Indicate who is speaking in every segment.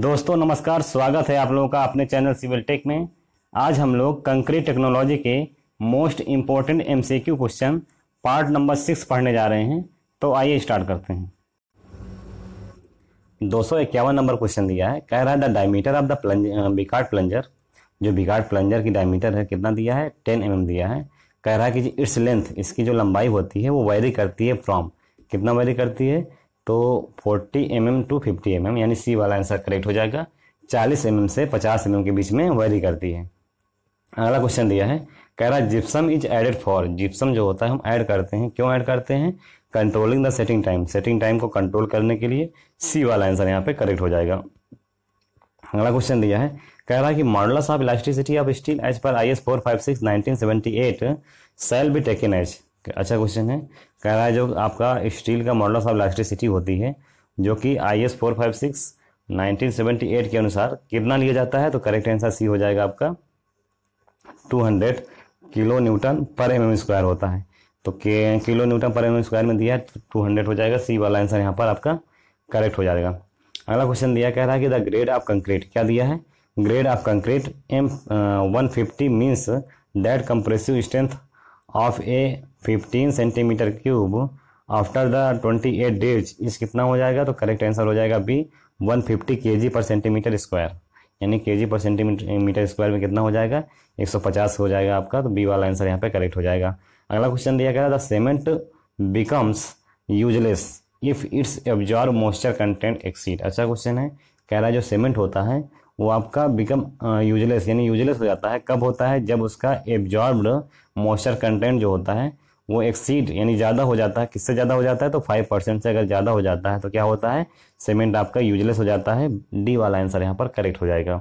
Speaker 1: दोस्तों नमस्कार, स्वागत है आप लोगों का अपने चैनल सिविल टेक में। आज हम लोग कंक्रीट टेक्नोलॉजी के most important MCQ question part number 6 पढ़ने जा रहे हैं। तो आइए स्टार्ट करते हैं। 251 नंबर क्वेश्चन दिया है, कह रहा है the diameter of the bicard plunger. जो बिकार्ड प्लंजर की डायमीटर है कितना दिया है, 10 mm दिया है। कह रहा है कि इट्स लेंथ, इसकी जो लंबाई होती है वो वेरी करती है फ्रॉम, कितना वेरी करती है, तो 40 mm टू 50 mm, यानी सी वाला आंसर करेक्ट हो जाएगा। 40 mm से 50 mm के बीच में वेरी करती है। अगला क्वेश्चन दिया है, कह रहा है gypsum is added for. Gypsum जो होता है हम ऐड करते हैं, क्यों ऐड करते हैं, controlling the setting time, setting time को कंट्रोल करने के लिए। सी वाला आंसर यहाँ पे करेक्ट हो जाएगा। अगला क्वेश्चन दिया है, कह रहा है कि modulus of elasticity of steel as पर IS 456 1978 shall be taken as. अच्छा क्वेश्चन है। कह रहा है जो आपका स्टील का मॉडुलस ऑफ इलास्टिसिटी होती है जो कि IS 456 1978 के अनुसार कितना लिया जाता है, तो करेक्ट आंसर सी हो जाएगा आपका 200 किलो न्यूटन पर mm स्क्वायर होता है। तो किलो न्यूटन पर mm स्क्वायर में दिया है 200 हो जाएगा। सी वाला आंसर यहाँ पर आपका करेक्ट हो जाएगा। अगला क्वेश्चन दिया, कह रहा है कि द ग्रेड ऑफ कंक्रीट, क्या दिया है, grade of concrete M150 means that compressive strength of A 15 centimetre cube after the 28 days इस कितना हो जाएगा, तो करेक्ट आंसर हो जाएगा बी 150 kg पर सेंटीमीटर स्क्वायर, यानी kg पर सेंटीमीटर स्क्वायर में कितना हो जाएगा, 150 हो जाएगा आपका। तो बी वाला आंसर यहाँ पे करेक्ट हो जाएगा। अगला क्वेश्चन दिया गया, the cement becomes useless if it's absorb moisture content exceed. अच्छा क्वेश्चन है। कह रहा है जो सीमेंट होता है वो आपका बिकम यूजलेस, यानी यूजलेस हो जाता है, कब होता है, जब उसका एब्जॉर्ब्ड मॉइस्चर कंटेंट जो होता है वो एक्सीड यानी ज़्यादा हो जाता है। किससे ज़्यादा हो जाता है, तो 5% से अगर ज़्यादा हो जाता है तो क्या होता है, सीमेंट आपका यूजलेस हो जाता है। डी वाला आंसर यहाँ पर करेक्ट हो जाएगा।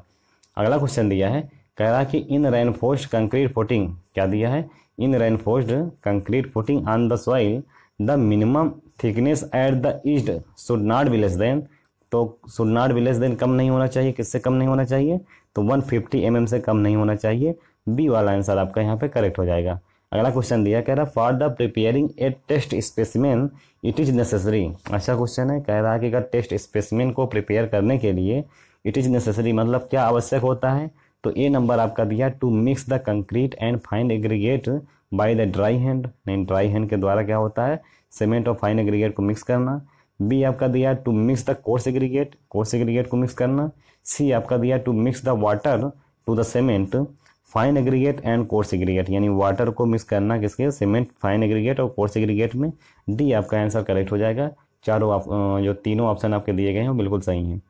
Speaker 1: अगला क्वेश्चन दिया है, कह रहा है कि इन रेनफोर्स्ड कंक्रीट फुटिंग, क्या दिया है, in reinforced concrete footing on the soil the minimum thickness at the east should not be less than, तो should not be less than कम नहीं होना चाहिए, किससे कम नहीं होना चाहिए, तो 150 mm से कम नहीं होना चाहिए। बी वाला आंसर आपका यहाँ पे करेक्ट हो जाएगा। अगला क्वेश्चन दिया, कह रहा for the preparing a test specimen it is necessary. अच्छा क्वेश्चन है। कह रहा है कि अगर टेस्ट स्पेसिमेन को प्रिपेयर करने के लिए इट इज नेसेसरी मतलब क्या आवश्यक होता है, तो ए नंबर आपका दिया to mix the concrete and fine aggregate by the dry hand, नहीं ड्राई हैंड के द्वारा क्या होता है, सीमेंट और फाइन एग्रीगेट को मिक्स करना। बी आपका दिया to mix the coarse aggregate, coarse aggregate को मिक्स करना। सी आपका दिया to mix the water to the cement fine aggregate and coarse aggregate, यानी वाटर को मिक्स करना किसके, सीमेंट, फाइन एग्रीगेट और कोर्स एग्रीगेट में। डी आपका आंसर करेक्ट हो जाएगा। जो तीनों ऑप्शन आपके दिए गए हैं वो बिल्कुल सही हैं।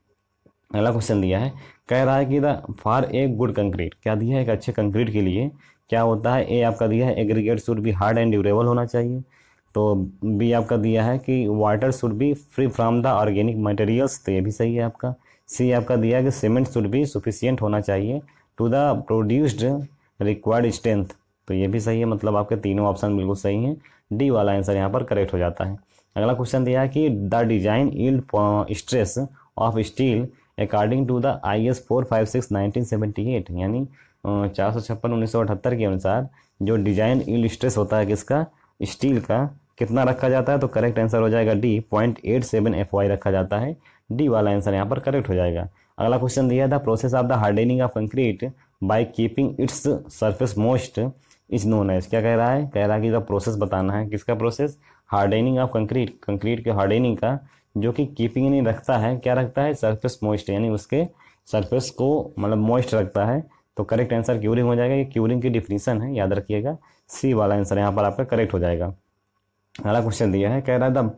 Speaker 1: अगला क्वेश्चन दिया है, कह रहा है कि the for a good concrete, क्या दिया है, एक अच्छे कंक्रीट के लिए क्या होता है, ए आपका दिया है aggregate should be hard and durable होना चाहिए। तो बी आपका दिया है कि water should be free from the organic materials, तो ये भी सही है आपका। सी आपका दिया है कि सीमेंट शुड बी सफिशिएंट होना चाहिए to the produced required strength, तो ये भी सही है, मतलब आपके तीनों ऑप्शन बिल्कुल सही हैं। डी वाला आंसर यहाँ पर करेक्ट हो जाता है। अगला क्वेश्चन दिया है कि the design yield stress of steel according to the IS 456 1978, यानी 456/1978 के अनुसार जो डिजाइन यील्ड स्ट्रेस होता है किसका, स्टील का, कितना रखा जाता है, तो करेक्ट आंसर हो जाएगा डी 0.87 FY रखा जाता है। डी वाला आंसर यहाँ पर करेक्ट हो जाएगा। अगला क्वेश्चन दिया था process of the hardening of concrete by keeping its surface moist is known as, क्या कह रहा है, कह रहा है कि द प्रोसेस बताना है, किसका process, hardening of concrete, concrete के हार्डनिंग का, जो कि कीपिंग नहीं रखता है, क्या रखता है, सरफेस मोइस्ट, यानी उसके सरफेस को मतलब मोइस्ट रखता है। तो करेक्ट आंसर क्यूरिंग हो जाएगा। ये क्यूरिंग की डिफिनीशन है, याद रखिएगा। सी वाला आंसर यहाँ पर आपका करेक्ट हो जाएगा। अगला क्वेश्चन दिया है, कह रहा है the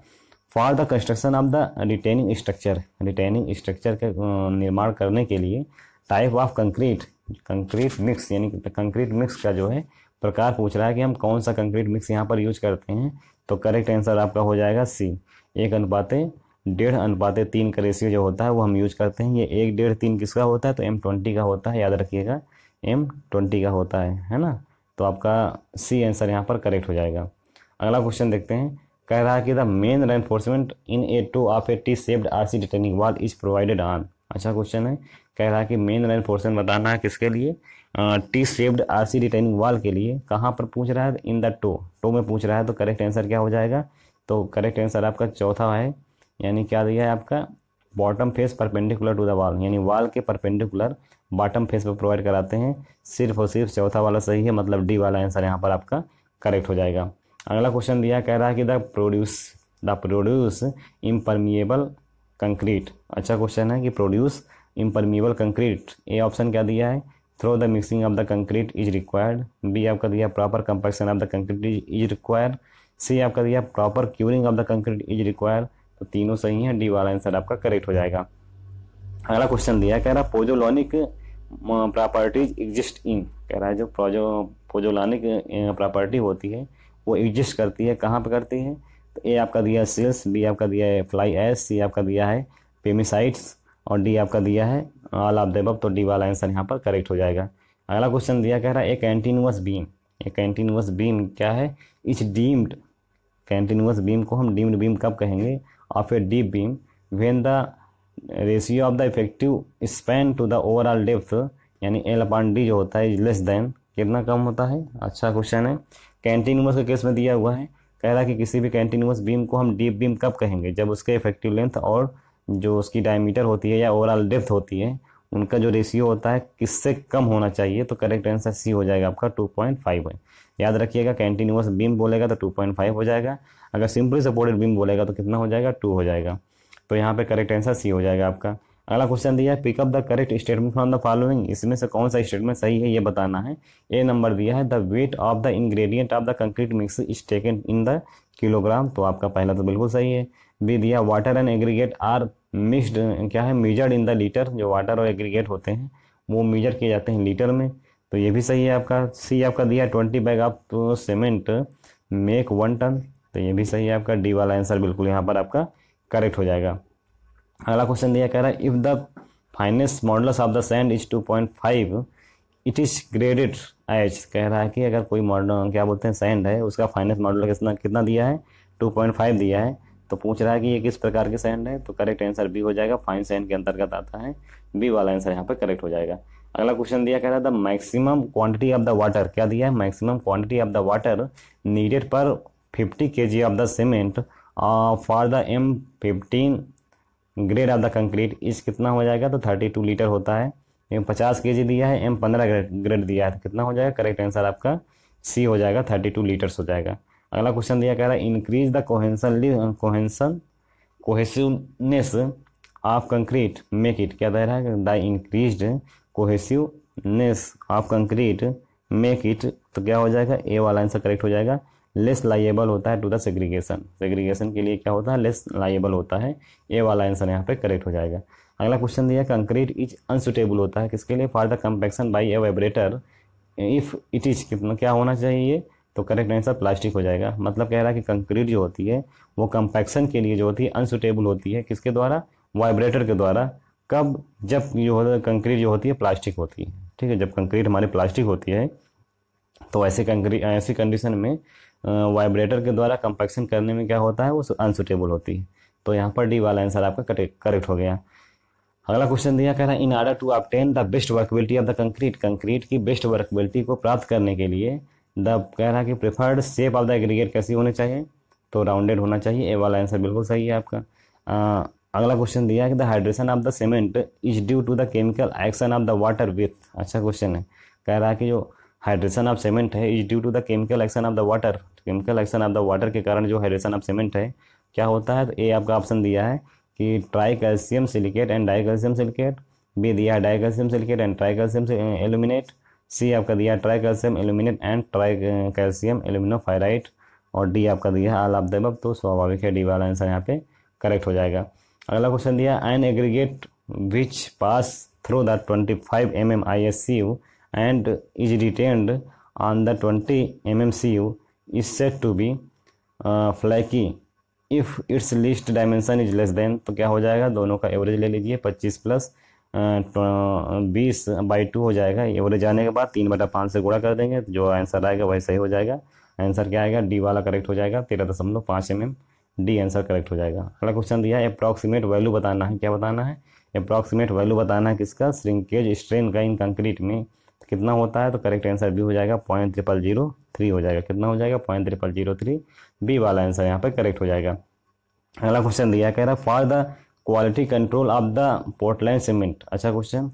Speaker 1: for the construction of the retaining structure, retaining structure के निर्माण करने के लिए type of concrete, concrete mix, यानी कंक्रीट मिक्स का जो है प्रकार पूछ रहा है कि हम कौन सा कंक्रीट मिक्स यहाँ पर यूज करते हैं, तो करेक्ट आंसर आपका हो जाएगा सी 1:1.5:3 का रेशियो जो होता है वो हम यूज करते हैं। ये 1:1.5:3 किसका होता है, तो M20 का होता है, याद रखिएगा M20 का होता है ना। तो आपका सी आंसर यहाँ पर करेक्ट हो जाएगा। अगला क्वेश्चन देखते हैं, कह रहा है कि the main reinforcement in A two of A T shaped RC retaining wall is provided on. अच्छा क्वेश्चन है। कह रहा है कि मेन रेनफोर्समेंट बताना है किसके लिए, T shaped RC retaining wall के लिए। कहाँ पर पूछ रहा है, इन द टो में पूछ रहा है, तो करेक्ट आंसर क्या हो जाएगा, तो करेक्ट आंसर आपका चौथा है, यानी क्या दिया है आपका bottom face perpendicular to the wall, यानी वॉल के परपेंडिकुलर बॉटम फेस पर प्रोवाइड कराते हैं। सिर्फ और सिर्फ चौथा वाला सही है, मतलब डी वाला आंसर यहाँ पर आपका करेक्ट हो जाएगा। अगला क्वेश्चन दिया, कह रहा है कि द प्रोड्यूस इम्परमिएबल कंक्रीट। अच्छा क्वेश्चन है कि produce impermeable concrete, A option क्या दिया है, thorough the mixing of the concrete is required, B आपका दिया proper compaction of the concrete is required, C आपका दिया proper curing of the concrete is required. तो तीनों सही हैं, डी वाला आंसर आपका करेक्ट हो जाएगा। अगला क्वेश्चन दिया, कह रहा पोजोलॉनिक प्रॉपर्टीज एग्जिस्ट इन, कह रहा है जो पोजोलॉनिक प्रॉपर्टी होती है वो एग्जिस्ट करती है, कहाँ पे करती है, तो ए आपका दिया है सेल्स, बी आपका दिया है फ्लाई एश, सी आपका दिया है पेमिसाइड्स और डी आपका दिया है ऑल ऑफ द अबव। तो डी वाला आंसर यहाँ पर करेक्ट हो जाएगा। अगला क्वेश्चन दिया, कह रहा है ए कंटीन्यूअस बीम क्या है, इच डीम्ड, कंटीन्यूअस बीम को हम डीम्ड बीम कब कहेंगे, of a deep beam when the ratio of the effective span to the overall depth, यानी L/D जो होता है लेस देन, कितना कम होता है। अच्छा क्वेश्चन है, कंटीन्यूअस के केस में दिया हुआ है, कह रहा है कि किसी भी कंटीन्यूअस बीम को हम डीप बीम कब कहेंगे, जब उसके इफेक्टिव लेंथ और जो उसकी डायमीटर होती है या ओवरऑल डेप्थ होती है उनका जो रेशियो होता है किससे कम होना चाहिए। तो करेक्ट आंसर सी हो जाएगा आपका 2.5 है। याद रखिएगा, कंटीन्यूअस बीम बोलेगा तो 2.5 हो जाएगा, अगर सिंपली सपोर्टेड बीम बोलेगा तो कितना हो जाएगा, 2 हो जाएगा। तो यहाँ पे करेक्ट आंसर सी हो जाएगा आपका। अगला क्वेश्चन दिया है, pick up the correct statement from the following, इसमें से कौन सा स्टेटमेंट सही है ये बताना है। ए नंबर दिया है, the weight of the ingredient of the concrete mix is taken in the kilogram, तो आपका पहला तो बिल्कुल सही है। बी दिया, water and aggregate are mixed, क्या है, मेजर्ड इन द लीटर, जो वाटर और एग्रीगेट होते हैं वो मेजर किए जाते हैं लीटर में, तो ये भी सही है आपका। सी आपका दिया 20 bag of cement make 1 ton, तो ये भी सही है आपका। डी वाला आंसर बिल्कुल यहाँ पर आपका करेक्ट हो जाएगा। अगला क्वेश्चन दिया, कह रहा है if the finest modulus of the sand is 2.5 it is graded as, कह रहा है कि अगर कोई मॉडल क्या बोलते हैं सैंड है उसका फाइनेस्ट मॉडुलस कितना दिया है, 2.5 दिया है, तो पूछ रहा है कि ये किस प्रकार के सैंड है, तो करेक्ट आंसर बी हो जाएगा, फाइन सैंड के अंतर्गत आता है, बी वाला आंसर यहाँ पे करेक्ट हो जाएगा। अगला क्वेश्चन दिया, कह रहा है the maximum quantity of the water, क्या दिया है, maximum quantity of the water needed पर 50 kg of the cement for the M15 grade of the concrete इस कितना हो जाएगा, तो 32 लीटर होता है। M50 kg दिया है, M15 ग्रेड दिया है, तो कितना हो जाएगा, करेक्ट आंसर आपका सी हो जाएगा, 32 लीटर्स हो जाएगा। अगला क्वेश्चन दिया, कह रहा है increase the cohesiveness of concrete make it, क्या दे रहा है, the increased cohesiveness of concrete make it, तो क्या हो जाएगा, ए वाला आंसर करेक्ट हो जाएगा। लेस लाइएबल होता है टू द सेग्रीगेशन के लिए क्या होता है, लेस लाइएबल होता है, ए वाला आंसर यहाँ पे करेक्ट हो जाएगा। अगला क्वेश्चन दिया, कंक्रीट इज अनसुटेबल होता है किसके लिए, for the compaction by A vibrator if it is, कितना क्या होना चाहिए, तो करेक्ट आंसर प्लास्टिक हो जाएगा। मतलब कह रहा है कि कंक्रीट जो होती है वो कंपैक्शन के लिए जो होती है अनसुटेबल होती है, किसके द्वारा, वाइब्रेटर के द्वारा, कब, जब जो होता है कंक्रीट जो होती है प्लास्टिक होती है, ठीक है, जब कंक्रीट हमारी प्लास्टिक होती है तो ऐसी कंडीशन में वाइब्रेटर के द्वारा कंपैक्शन करने में क्या होता है, वो अनसुटेबल होती है। तो यहाँ पर डी वाला आंसर आपका करेक्ट हो गया। अगला क्वेश्चन दिया, कह रहा है in order to obtain the best workability of the concrete की बेस्ट वर्कबिलिटी को प्राप्त करने के लिए कह रहा है कि preferred shape of the aggregate कैसी होनी चाहिए, तो राउंडेड होना चाहिए, ए वाला आंसर बिल्कुल सही है आपका। अगला क्वेश्चन दिया कि the hydration of the cement is due to the chemical action of the water with, अच्छा क्वेश्चन है, कह रहा है कि जो हाइड्रेशन ऑफ सीमेंट है is due to the chemical action of the water, chemical action of the water के कारण जो हाइड्रेशन ऑफ सीमेंट है क्या होता है, तो ए आपका ऑप्शन दिया है कि tri calcium silicate and di calcium silicate, B दिया है di calcium silicate and tri calcium aluminate, C आपका दिया tri calcium aluminate and tri calcium aluminoferrite, और डी आपका दिया है ऑल ऑफ द अबव, तो स्वाभाविक है डी वाला आंसर यहाँ पे करेक्ट हो जाएगा। अगला क्वेश्चन दिया, an aggregate which pass through the 25 mm ISCU and is retained on the 20 mm CU is said to be flaky if its least dimension is less than, तो क्या हो जाएगा, दोनों का एवरेज ले लीजिए, 25 प्लस 20/2 हो जाएगा, एवरेज आने के बाद 3/5 से गुणा कर देंगे, जो आंसर आएगा वही सही हो जाएगा। आंसर क्या आएगा, डी वाला करेक्ट हो जाएगा, 13.5 mm, डी आंसर करेक्ट हो जाएगा। अगला क्वेश्चन दिया है अप्रॉक्सीमेट वैल्यू बताना है, क्या बताना है, अप्रॉक्सीमेट वैल्यू बताना है किसका, श्रिंकेज स्ट्रेन का इन कंक्रीट में कितना होता है, तो करेक्ट आंसर बी हो जाएगा, 0.0003 हो जाएगा, कितना हो जाएगा, 0.0003, बी वाला आंसर यहाँ पे करेक्ट हो जाएगा। अगला क्वेश्चन दिया, कह रहा है for the quality control of the Portland cement. अच्छा क्वेश्चन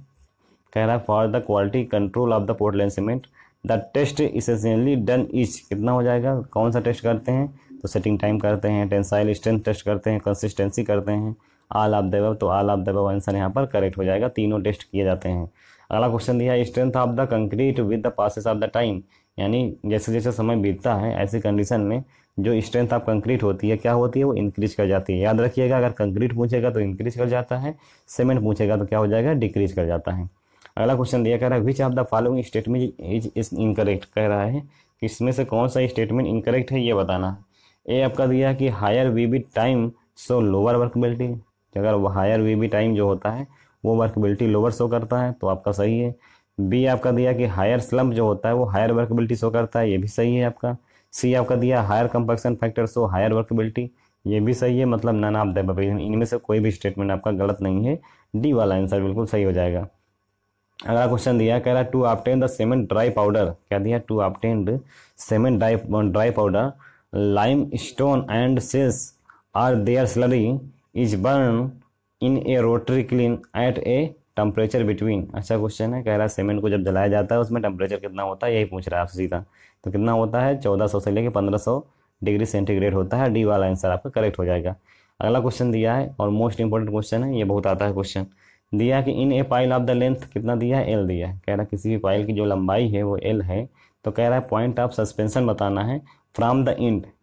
Speaker 1: कह रहा है for the quality control of the Portland cement the test essentially done is, कितना हो जाएगा, कौन सा टेस्ट करते हैं, तो सेटिंग टाइम करते हैं, टेंसाइल स्ट्रेंथ टेस्ट करते हैं, कंसिस्टेंसी करते हैं, ऑल ऑफ द अबव, तो all of the above answer यहाँ पर करेक्ट हो जाएगा, तीनों टेस्ट किए जाते हैं। अगला क्वेश्चन दिया है strength of the concrete with the passes of the time, यानी जैसे जैसे समय बीतता है ऐसी कंडीशन में जो स्ट्रेंथ ऑफ कंक्रीट होती है क्या होती है, वो इंक्रीज कर जाती है। याद रखिएगा, अगर कंक्रीट पूछेगा तो इंक्रीज कर जाता है, सीमेंट पूछेगा तो क्या हो जाएगा, डिक्रीज कर जाता है। अगला क्वेश्चन दिया कह रहा है which of the following statement is incorrect, कह रहा है कि इसमें से कौन सा स्टेटमेंट इनकरेक्ट है ये बताना। ए आपका दिया कि हायर वीबी टाइम सो लोअर वर्कबिलिटी, अगर हायर वीबी टाइम जो होता है वो वर्कबिलिटी लोअर शो करता है तो आपका सही है। बी आपका दिया कि हायर स्लम्प जो होता है वो हायर वर्कबिलिटी शो करता है, ये भी सही है आपका। सी आपका दिया higher compaction factor show higher workability, ये भी सही है, मतलब नन ऑफ द अबव, इनमें से कोई भी स्टेटमेंट आपका गलत नहीं है, डी वाला आंसर बिल्कुल सही हो जाएगा। अगला क्वेश्चन दिया कह रहा है to obtain the cement dry powder, क्या दिया, to obtain cement dry powder limestone and shales are their slurry is burn in a rotary clean at a temperature between. अच्छा क्वेश्चन है, कह रहा है सीमेंट को जब जलाया जाता है उसमें टेम्परेचर कितना होता है, यही पूछ रहा है आपसे सीधा, तो कितना होता है 1400 से लेकर 1500 डिग्री सेंटीग्रेड होता है, डी वाला आंसर आपका करेक्ट हो जाएगा। अगला क्वेश्चन दिया है और मोस्ट इंपॉर्टेंट क्वेश्चन है, ये बहुत आता है क्वेश्चन, दिया कि in a pile of the length कितना दिया है, एल दिया है, कह रहा है किसी भी पाइल की जो लंबाई है वो एल है, तो कह रहा है पॉइंट ऑफ सस्पेंशन बताना है फ्रॉम द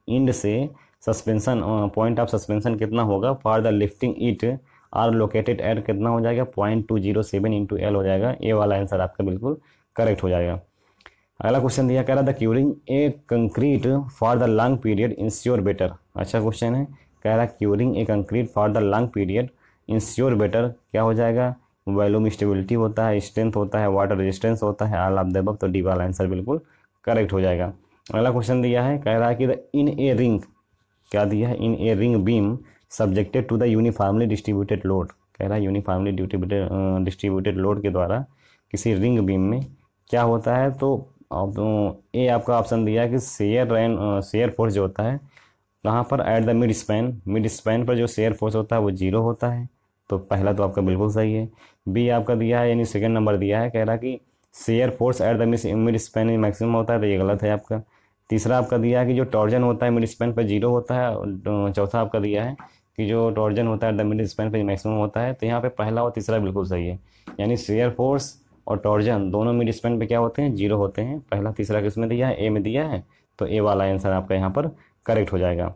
Speaker 1: इंड से सस्पेंशन, पॉइंट ऑफ सस्पेंशन कितना होगा for the lifting it are located at, कितना हो जाएगा 0.207 इंटू एल हो जाएगा, ए वाला आंसर आपका बिल्कुल करेक्ट हो जाएगा। अगला क्वेश्चन दिया कह रहा था curing A concrete for the long period ensure better. अच्छा क्वेश्चन है, कह रहा curing A concrete for the long period ensure better, क्या हो जाएगा, वॉल्यूम स्टेबिलिटी होता है, स्ट्रेंथ होता है, वाटर रेजिस्टेंस होता है, ऑल ऑफ द अबव, तो डी वाला आंसर बिल्कुल करेक्ट हो जाएगा। अगला क्वेश्चन दिया है कह रहा है कि द इन ए रिंग, क्या दिया है, in a ring beam subjected to the uniformly distributed load, कह रहा है यूनिफॉर्मली डिस्ट्रीब्यूटेड लोड के द्वारा किसी रिंग बीम में क्या होता है, तो ए आपका ऑप्शन दिया है कि शेयर फोर्स जो होता है कहाँ पर, एट द मिड स्पैन पर जो शेयर फोर्स होता है वो 0 होता है, तो पहला तो आपका बिल्कुल सही है। बी आपका दिया है यानी सेकंड नंबर दिया है, कह रहा कि shear force at the mid span में मैक्सिमम होता है, तो ये गलत है आपका। तीसरा आपका दिया है कि जो टॉर्जन होता है मिड स्पैन पर 0 होता है, और चौथा आपका दिया है कि जो टॉर्जन होता है एट द मिड स्पैन पर मैक्सिमम होता है, तो यहाँ पे पहला और तीसरा बिल्कुल सही है, यानी शेयर फोर्स और टॉर्जन दोनों मिड स्पैन पे क्या होते हैं, 0 होते हैं, पहला तीसरा किसमें दिया है, ए में दिया है, तो ए वाला आंसर आपका यहाँ पर करेक्ट हो जाएगा।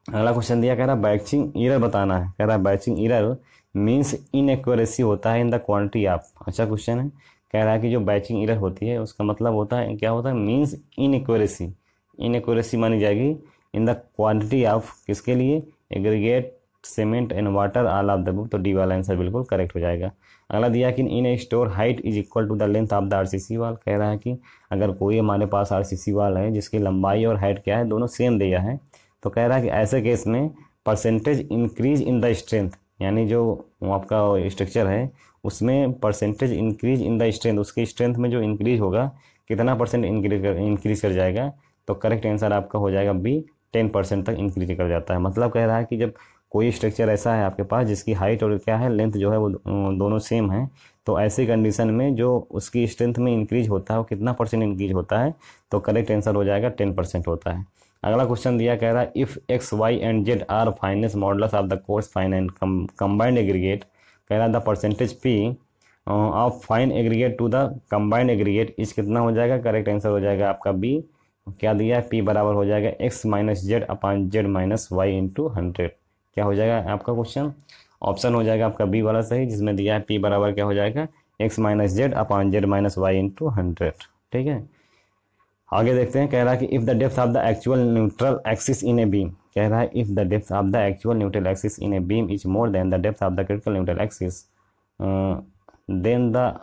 Speaker 1: अगला क्वेश्चन दिया कह रहा है बैचिंग एरर बताना है, कह रहा है बैचिंग एरर मीन्स इनएक्यूरेसी होता है इन द क्वांटिटी ऑफ। अच्छा क्वेश्चन है, कह रहा है कि जो बैचिंग एरर होती है उसका मतलब होता है, क्या होता है, मीन्स इनएक्यूरेसी मानी जाएगी इन द क्वांटिटी ऑफ, किसके लिए, aggregate cement and water all of the above, तो डी वाला आंसर बिल्कुल करेक्ट हो जाएगा। अगला दिया कि in a storey height is equal to the length of the RCC wall, कह रहा है कि अगर कोई हमारे पास आरसीसी वाल है जिसकी लंबाई और हाइट क्या है, दोनों सेम दिया है, तो कह रहा है कि ऐसे केस में percentage increase in the strength, यानी जो आपका स्ट्रक्चर है उसमें percentage increase in the strength, उसकी स्ट्रेंथ में जो इंक्रीज होगा कितना परसेंट इंक्रीज कर जाएगा, तो करेक्ट आंसर आपका हो जाएगा बी, 10% तक इंक्रीज कर जाता है। मतलब कह रहा है कि जब कोई स्ट्रक्चर ऐसा है आपके पास जिसकी हाइट और क्या है लेंथ जो है वो दोनों सेम है, तो ऐसी कंडीशन में जो उसकी स्ट्रेंथ में इंक्रीज होता है वो कितना परसेंट इंक्रीज होता है, तो करेक्ट आंसर हो जाएगा 10% होता है। अगला क्वेश्चन दिया कह रहा है if X Y and Z are fineness models of the coarse fine and combined aggregate, कह रहा है the percentage P of fine aggregate to the combined aggregate is कितना हो जाएगा, करेक्ट आंसर हो जाएगा आपका बी, क्या दिया है, पी बराबर हो जाएगा X minus Z upon Z minus Y into 100, क्या हो जाएगा आपका क्वेश्चन, ऑप्शन हो जाएगा आपका बी वाला सही, जिसमें दिया है पी बराबर क्या हो जाएगा, X minus Z upon Z minus Y into 100। ठीक है, आगे देखते हैं, कह रहा है कि if the depth of the actual neutral axis in a beam, कह रहा है if the depth of the actual neutral axis in a beam is more than the depth of the critical neutral axis then the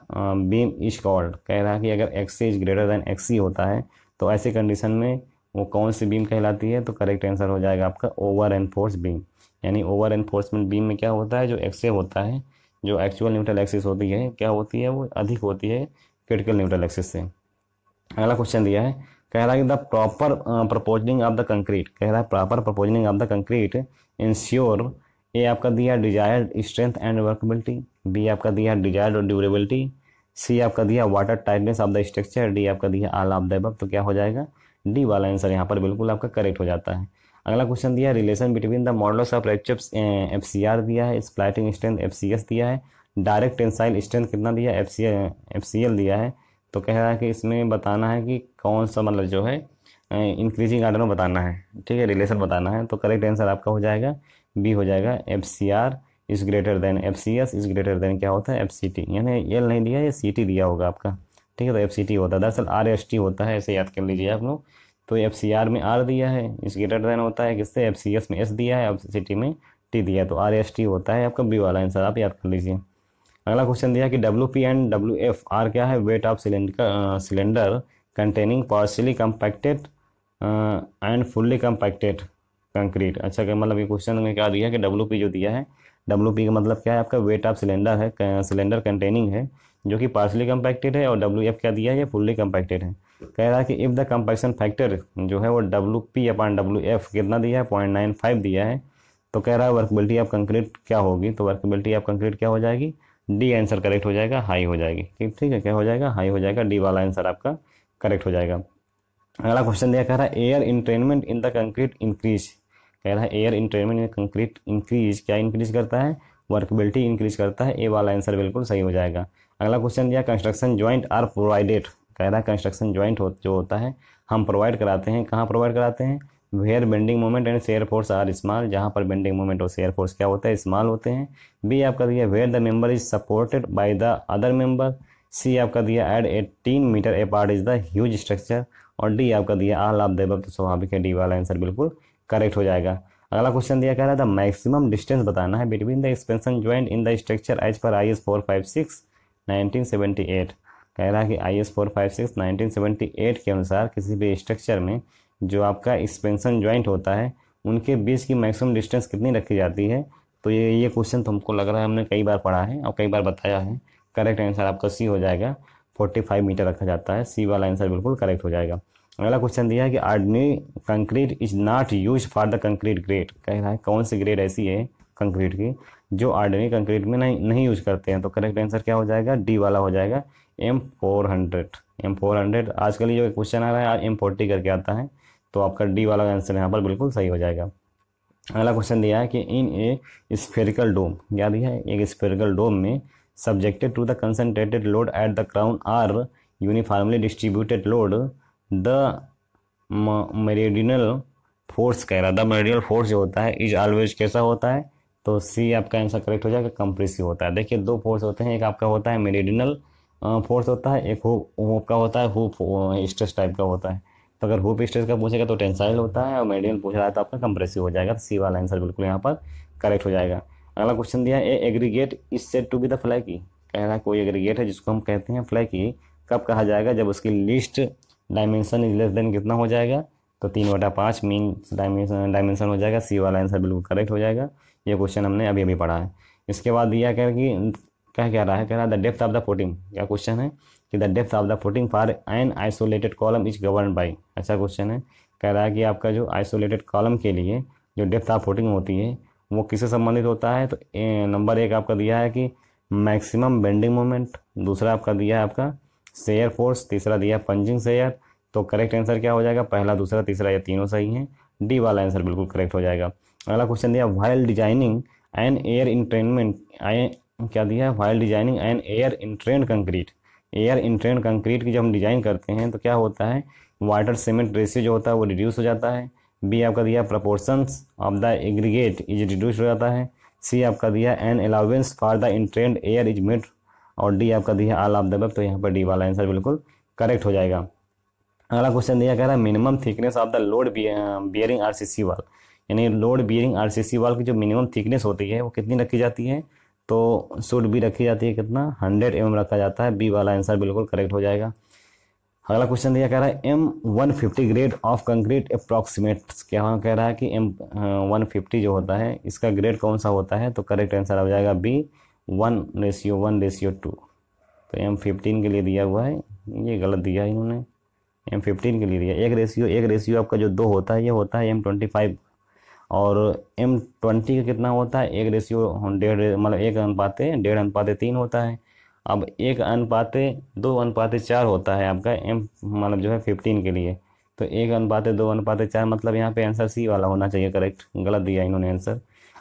Speaker 1: beam is called, कह रहा है कि अगर X is greater than X होता है तो ऐसी condition में वो कौन सी बीम कहलाती है, तो करेक्ट आंसर हो जाएगा आपका ओवर एनफोर्स बीम, यानी ओवर एनफोर्समेंट बीम में क्या होता है, जो एक्स होता है, जो एक्चुअल न्यूट्रल एक्सिस होती है क्या होती है, वो अधिक होती है क्रिटिकल न्यूट्रल एक्सिस से। अगला क्वेश्चन दिया है, कह रहा है कि the proper proportioning of the concrete, कह रहा है proper proportioning of the concrete ensure A आपका दिया desired strength and workability, B आपका दिया डिजायर्ड और ड्यूरेबिलिटी, सी आपका दिया water tightness of the structure, D आपका दिया ऑल ऑफ द अबव। तो क्या हो जाएगा, डी वाला आंसर यहाँ पर बिल्कुल आपका करेक्ट हो जाता है। अगला क्वेश्चन दिया relation between the modulus of fracture FCR दिया है, स्प्लाइटिंग स्ट्रेंथ एफसीएस दिया है, डायरेक्ट टेंसाइल स्ट्रेंथ कितना दिया एफसीएल दिया है। तो कह रहा है कि इसमें बताना है कि कौन सा मतलब जो है इंक्रीजिंग आर्डर में बताना है, ठीक है, रिलेशन बताना है। तो करेक्ट आंसर आपका हो जाएगा बी हो जाएगा, F C R is greater than F C S is greater than क्या होता है एफ सी टी, यानी एल नहीं दिया, ये सी टी दिया होगा आपका, ठीक है। तो एफ सी टी होता है, दरअसल आर एस टी होता है, ऐसे याद कर लीजिए आप लोग। तो एफ सी आर में आर दिया है, इस ग्रेटर देन होता है किससे, एफ सी एस में एस दिया है, एफ सी टी में टी दिया है, तो आर एस टी होता है आपका बी वाला आंसर, आप याद कर लीजिए। अगला क्वेश्चन दिया कि W P and W F R क्या है, weight of cylinder containing partially compacted and fully compacted concrete. अच्छा, क्या मतलब ये क्वेश्चन में क्या दिया है कि डब्ल्यू पी जो दिया है, डब्ल्यू पी का मतलब क्या है आपका, वेट ऑफ सिलेंडर है, सिलेंडर कंटेनिंग है जो कि पार्शियली कंपैक्टेड है, और डब्ल्यू एफ क्या दिया है, ये फुल्ली कंपैक्टेड है। कह रहा है कि इफ़ द कंपैक्शन फैक्टर जो है वो W P upon W F कितना दिया है, 0.95 दिया है। तो कह रहा है वर्कबिलिटी ऑफ कंक्रीट क्या होगी, तो वर्कबिलिटी ऑफ कंक्रीट क्या हो जाएगी, डी आंसर करेक्ट हो जाएगा, हाई हो जाएगी, ठीक है, क्या हो जाएगा, हाई हो जाएगा, डी वाला आंसर आपका करेक्ट हो जाएगा। अगला क्वेश्चन दिया, कह रहा है air entrainment in the concrete increase, कह रहा है air entrainment in concrete increase क्या इंक्रीज करता है, वर्कबिलिटी इंक्रीज करता है, ए वाला आंसर बिल्कुल सही हो जाएगा। अगला क्वेश्चन दिया कंस्ट्रक्शन जॉइंट आर प्रोवाइडेड, कह रहा है कंस्ट्रक्शन जॉइंट जो होता है हम प्रोवाइड कराते हैं, कहाँ प्रोवाइड कराते हैं, where bending moment and shear force are small, जहाँ पर बेंडिंग मोमेंट और शेयर फोर्स क्या होता है, स्मॉल होते हैं। बी आपका दिया where the member is supported by the other member, C आपका दिया at 18 metre apart is the huge structure, और डी आपका दिया ऑल ऑफ द अबव। तो स्वाभाविक है डी वाला आंसर बिल्कुल करेक्ट हो जाएगा। अगला क्वेश्चन दिया, कह रहा था मैक्सिमम डिस्टेंस बताना है between the expansion joint in the structure as पर IS 456 1978। कह रहा है कि IS 456 1978 के अनुसार किसी भी स्ट्रक्चर में जो आपका एक्सपेंशन ज्वाइंट होता है उनके बीच की मैक्सिमम डिस्टेंस कितनी रखी जाती है। तो ये क्वेश्चन तो हमको लग रहा है हमने कई बार पढ़ा है और कई बार बताया है। करेक्ट आंसर आपका सी हो जाएगा, 45 मीटर रखा जाता है, सी वाला आंसर बिल्कुल करेक्ट हो जाएगा। अगला क्वेश्चन दिया है कि ordinary concrete is not use for the concrete grade, कह रहा है कौन सी ग्रेड ऐसी है कंक्रीट की जो ऑर्डिनरी कंक्रीट में नहीं यूज करते हैं। तो करेक्ट आंसर क्या हो जाएगा, डी वाला हो जाएगा, M400 आजकल जो क्वेश्चन आ रहा है M40 करके आता है, तो आपका डी वाला आंसर यहाँ पर बिल्कुल सही हो जाएगा। अगला क्वेश्चन दिया है कि इन ए स्फेरिकल डोम, क्या दिया है, एक स्फेरिकल डोम में subjected to the concentrated load at the crown or uniformly distributed load the meridional force, कह रहा द मेरिडियनल फोर्स जो होता है इज ऑलवेज कैसा होता है। तो सी आपका आंसर करेक्ट हो जाएगा, कंप्रेसिव होता है। देखिए दो फोर्स होते हैं, एक आपका होता है मेरिडियनल फोर्स होता है, एक हुप का होता है, हुप स्ट्रेस टाइप का होता है। तो अगर हुप स्ट्रेस का पूछेगा तो टेंसाइल होता है, और मेरिडियनल पूछ रहा है तो आपका कंप्रेसिव हो जाएगा। तो सी वाला आंसर बिल्कुल यहाँ पर करेक्ट हो जाएगा। अगला क्वेश्चन दिया है aggregate is said to be the flaky, कह रहा है कोई एग्रीगेट है जिसको हम कहते हैं फ्लैकी, कब कहा जाएगा, जब उसकी least dimension is less than कितना हो जाएगा, तो 3/5 मीन डायमेंशन हो जाएगा। सी वाला आंसर बिल्कुल करेक्ट हो जाएगा। ये क्वेश्चन हमने अभी पढ़ा है। इसके बाद दिया क्या कि क्या रहा है, कह रहा है the depth of the footing, क्या क्वेश्चन है कि the depth of the footing for an isolated column is govern by, अच्छा क्वेश्चन है। कह रहा है कि आपका जो आइसोलेटेड कॉलम के लिए जो डेप्थ ऑफ फुटिंग होती है वो किससे संबंधित होता है। तो नंबर 1 आपका दिया है कि मैक्सिमम बेंडिंग मोमेंट, दूसरा आपका दिया है आपका शेयर फोर्स, तीसरा दिया है पंजिंग शेयर। तो करेक्ट आंसर क्या हो जाएगा, पहला दूसरा तीसरा ये तीनों सही हैं, डी वाला आंसर बिल्कुल करेक्ट हो जाएगा। अगला क्वेश्चन दिया while designing an air entrainment, क्या दिया है, while designing an air entrained concrete, air entrained concrete की जब हम डिजाइन करते हैं तो क्या होता है, वाटर सीमेंट रेशियो जो होता है वो रिड्यूस हो जाता है। बी आपका दिया proportions of the aggregate is reduce हो जाता है। सी आपका दिया an allowance for the entrained air is made, और डी आपका दिया ऑल ऑफ द अबव। तो यहाँ पर डी वाला आंसर बिल्कुल करेक्ट हो जाएगा। अगला क्वेश्चन दिया कह रहा है minimum thickness of the load bearing RCC वाल, यानी लोड बियरिंग आरसीसी वाल की जो मिनिमम थिकनेस होती है वो कितनी रखी जाती है, तो शुड भी रखी जाती है कितना, 100 mm रखा जाता है। बी वाला आंसर बिल्कुल करेक्ट हो जाएगा। अगला क्वेश्चन दिया कह रहा है M150 ग्रेड ऑफ कंक्रीट अप्रॉक्सीमेट्स, क्या कह रहा है कि M150 जो होता है इसका ग्रेड कौन सा होता है। तो करेक्ट आंसर हो जाएगा बी 1:1:2। तो M15 के लिए दिया हुआ है, ये गलत दिया है इन्होंने, M15 के लिए दिया 1:1 आपका जो 2 होता है ये होता है M25, और M20 का कितना होता है, 1:1.5 मतलब 1:1.5 होता है। अब 1:2:4 होता है आपका M मतलब जो है 15 के लिए। तो 1:2:4 मतलब यहाँ पे आंसर सी वाला होना चाहिए करेक्ट, गलत दिया इन्होंने आंसर।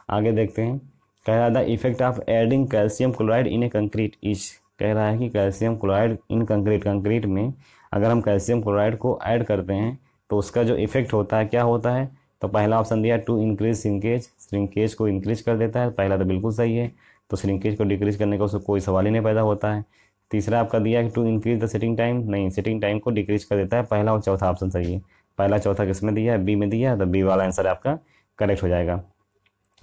Speaker 1: आगे देखते हैं, कह रहा था effect of adding calcium chloride in A concrete is. कह रहा है कि कैल्शियम क्लोराइड इन कंक्रीट में अगर हम कैल्शियम क्लोराइड को ऐड करते हैं तो उसका जो इफेक्ट होता है क्या होता है। तो पहला ऑप्शन दिया टू इंक्रीज श्रिंकेज को इंक्रीज कर देता है, पहला तो बिल्कुल सही है। तो श्रिंकेज को डिक्रीज करने का उसको कोई सवाल ही नहीं पैदा होता है। तीसरा आपका दिया कि to increase the setting time, नहीं सेटिंग टाइम को डिक्रीज कर देता है, पहला और चौथा ऑप्शन सही है। पहला चौथा किसमें दिया है, बी में दिया है, तो बी वाला आंसर आपका करेक्ट हो जाएगा।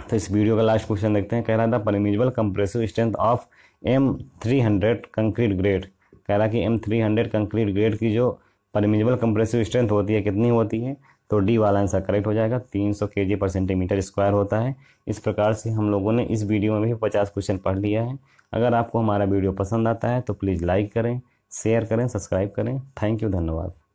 Speaker 1: तो इस वीडियो का लास्ट क्वेश्चन देखते हैं, कह रहा था permissible compressive strength of M300 concrete grade. कह रहा कि M300 कंक्रीट ग्रेड की जो परमिजिबल कंप्रेसिव स्ट्रेंथ होती है कितनी होती है, तो डी वाला आंसर करेक्ट हो जाएगा, 300 kg/cm² होता है। इस प्रकार से हम लोगों ने इस वीडियो में भी 50 क्वेश्चन पढ़ लिया है। अगर आपको हमारा वीडियो पसंद आता है तो प्लीज़ लाइक करें, शेयर करें, सब्सक्राइब करें। थैंक यू, धन्यवाद।